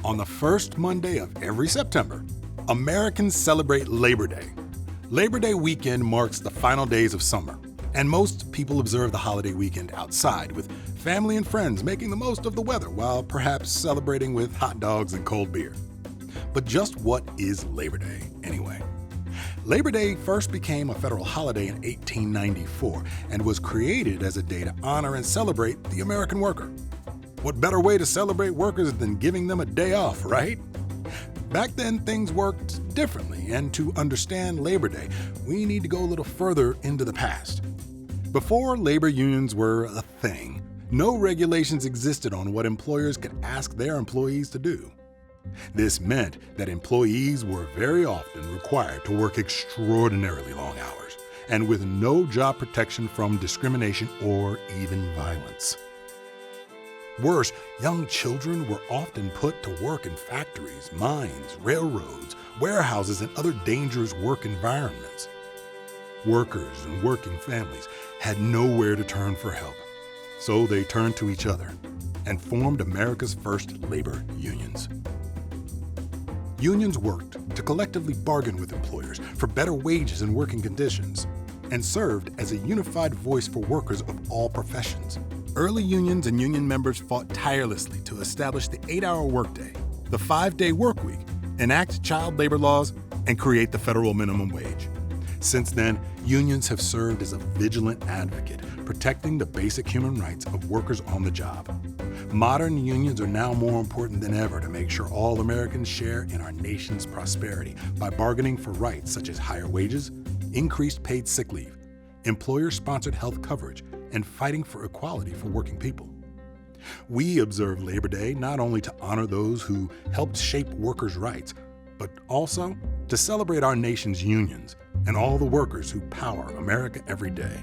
On the first Monday of every September, Americans celebrate Labor Day. Labor Day weekend marks the final days of summer, and most people observe the holiday weekend outside with family and friends making the most of the weather while perhaps celebrating with hot dogs and cold beer. But just what is Labor Day anyway? Labor Day first became a federal holiday in 1894 and was created as a day to honor and celebrate the American worker. What better way to celebrate workers than giving them a day off, right? Back then, things worked differently, and to understand Labor Day, we need to go a little further into the past. Before labor unions were a thing, no regulations existed on what employers could ask their employees to do. This meant that employees were very often required to work extraordinarily long hours, and with no job protection from discrimination or even violence. Worse, young children were often put to work in factories, mines, railroads, warehouses, and other dangerous work environments. Workers and working families had nowhere to turn for help, so they turned to each other and formed America's first labor unions. Unions worked to collectively bargain with employers for better wages and working conditions, and served as a unified voice for workers of all professions. Early unions and union members fought tirelessly to establish the 8-hour workday, the 5-day work week, enact child labor laws, and create the federal minimum wage. Since then, unions have served as a vigilant advocate, protecting the basic human rights of workers on the job. Modern unions are now more important than ever to make sure all Americans share in our nation's prosperity by bargaining for rights such as higher wages, increased paid sick leave, employer-sponsored health coverage, and fighting for equality for working people. We observe Labor Day not only to honor those who helped shape workers' rights, but also to celebrate our nation's unions and all the workers who power America every day.